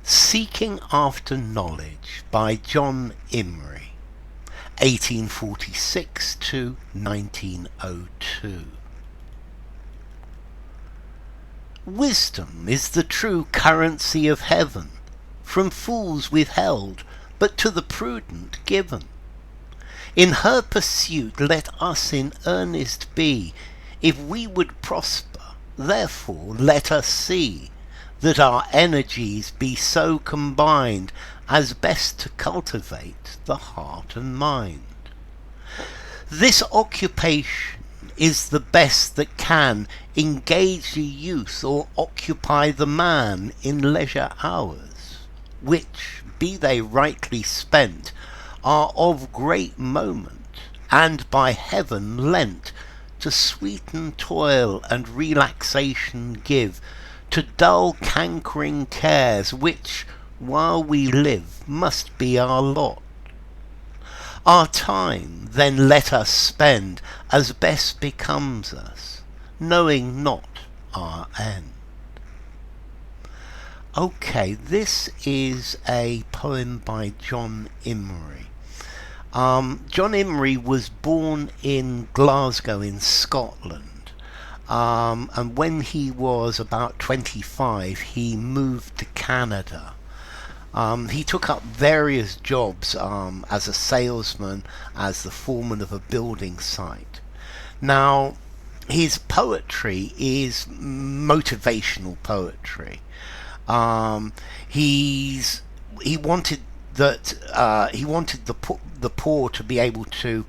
Seeking After Knowledge by John Imrie, 1846 to 1902. Wisdom is the true currency of heaven, from fools withheld, but to the prudent given. In her pursuit let us in earnest be, if we would prosper, therefore let us see that our energies be so combined as best to cultivate the heart and mind. This occupation is the best that can engage the youth or occupy the man in leisure hours, which, be they rightly spent, are of great moment, and by heaven lent, to sweeten toil and relaxation give, to dull cank'ring cares, which, while we live, must be our lot. Our time then let us spend as best becomes us, knowing not our end. Okay, this is a poem by John Imrie. John Imrie was born in Glasgow in Scotland. And when he was about 25, he moved to Canada. He took up various jobs as a salesman, as the foreman of a building site. Now, his poetry is motivational poetry. He wanted the poor to be able to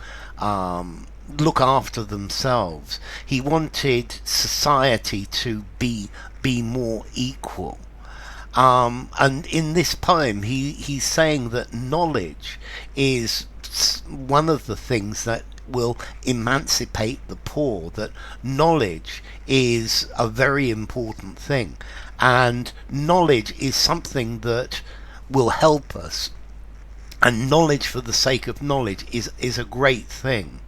look after themselves. He wanted society to be more equal. And in this poem, he's saying that knowledge is one of the things that will emancipate the poor, that knowledge is a very important thing, and knowledge is something that will help us, and knowledge for the sake of knowledge is a great thing.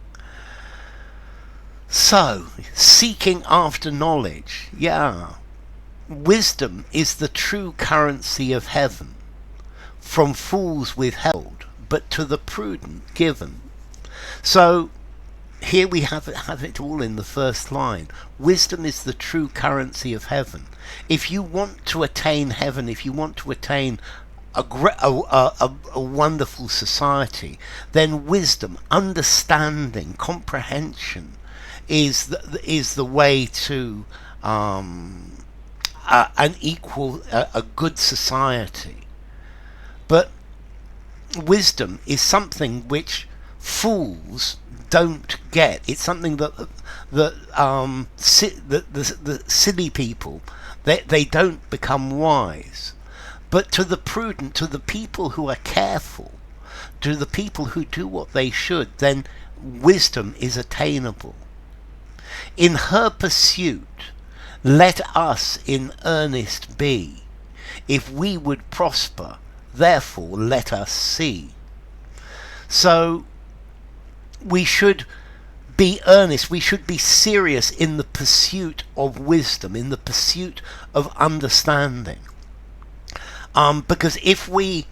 So, seeking after knowledge, wisdom is the true currency of heaven, from fools withheld, but to the prudent given. So, here we have it all in the first line. Wisdom is the true currency of heaven. If you want to attain heaven, if you want to attain a wonderful society, then wisdom, understanding, comprehension is the way to a good society. But wisdom is something which fools don't get. It's something that the silly people, they don't become wise. But to the prudent, to the people who are careful, to the people who do what they should, then wisdom is attainable. In her pursuit let us in earnest be, if we would prosper, therefore let us see. So we should be earnest, we should be serious in the pursuit of wisdom, in the pursuit of understanding. Because if we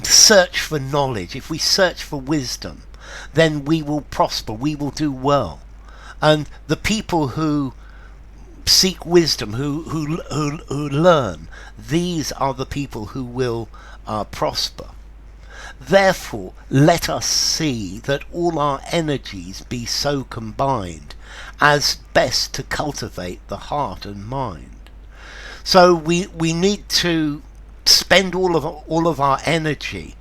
search for knowledge, if we search for wisdom, then we will prosper, we will do well. And the people who seek wisdom, who learn, these are the people who will prosper. Therefore, let us see that all our energies be so combined as best to cultivate the heart and mind. So we need to spend all of our energy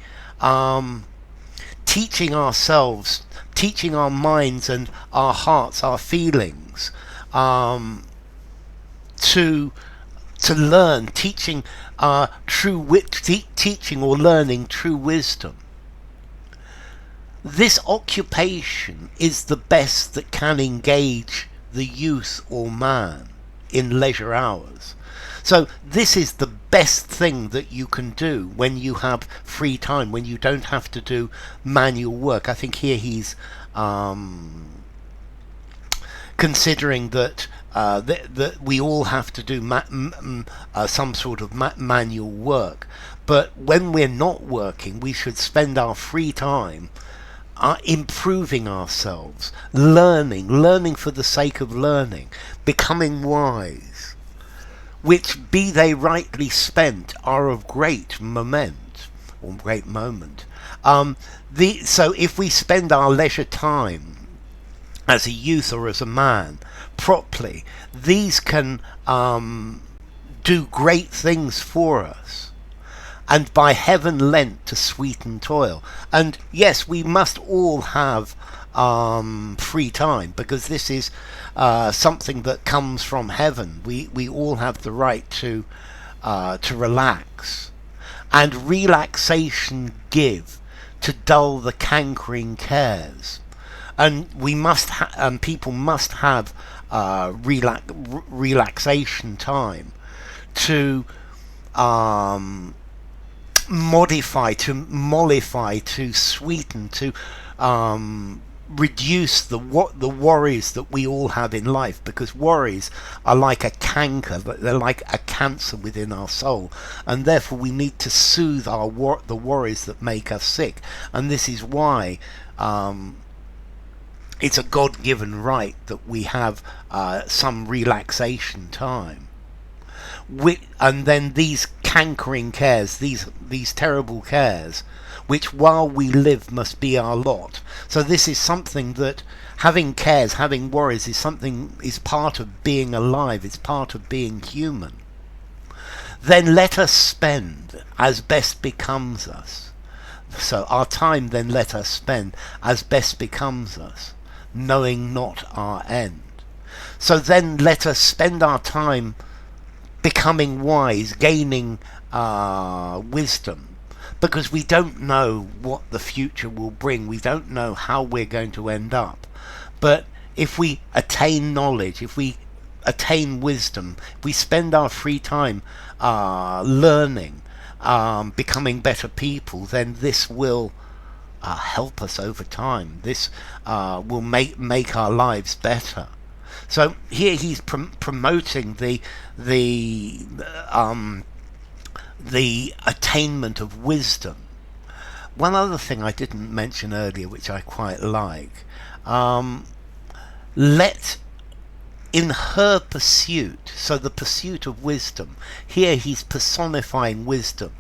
teaching ourselves, teaching our minds and our hearts, our feelings, to learn, teaching teaching or learning true wisdom. This occupation is the best that can engage the youth or man in leisure hours. So this is the best thing that you can do when you have free time, when you don't have to do manual work. I think here he's considering that that we all have to do some sort of manual work. But when we're not working, we should spend our free time improving ourselves, learning for the sake of learning, becoming wise, which, be they rightly spent, are of great moment, or great moment. So if we spend our leisure time as a youth or as a man properly, these can do great things for us. And by heaven lent to sweeten toil. And yes, we must all have free time, because this is something that comes from heaven. We all have the right to relax. And relaxation give to dull the cank'ring cares. And people must have relaxation time to modify, to mollify, to sweeten, to reduce the worries that we all have in life, because worries are like a canker, they're like a cancer within our soul, and therefore we need to soothe the worries that make us sick. And this is why it's a God-given right that we have some relaxation time. And then these cank'ring cares, these terrible cares, which while we live must be our lot. So this is something that having cares, having worries, is part of being alive. It's part of being human. Then let us spend as best becomes us. So our time then let us spend as best becomes us, knowing not our end. So then let us spend our time becoming wise, gaining wisdom, because we don't know what the future will bring. We don't know how we're going to end up. But if we attain knowledge, if we attain wisdom, if we spend our free time learning, becoming better people, then this will help us over time. This will make our lives better. So here he's promoting the attainment of wisdom. One other thing I didn't mention earlier, which I quite like, let in her pursuit, so the pursuit of wisdom. Here he's personifying wisdom,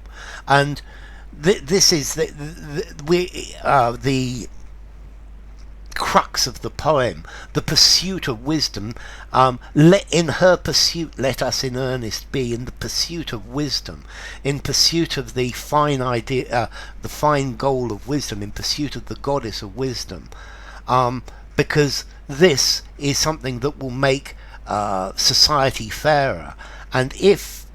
and this is the crux of the poem, the pursuit of wisdom. In her pursuit let us in earnest be, in the pursuit of wisdom, in pursuit of the fine idea, the fine goal of wisdom, in pursuit of the goddess of wisdom, because this is something that will make society fairer. And if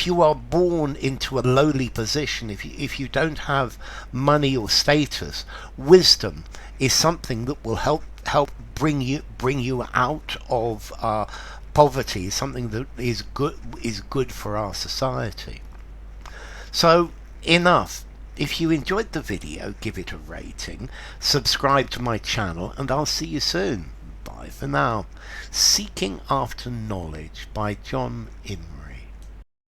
you are born into a lowly position, if you don't have money or status, wisdom is something that will help bring you out of poverty. Is something that is good for our society. So enough. If you enjoyed the video, give it a rating, subscribe to my channel, and I'll see you soon. Bye for now. Seeking After Knowledge by Imrie.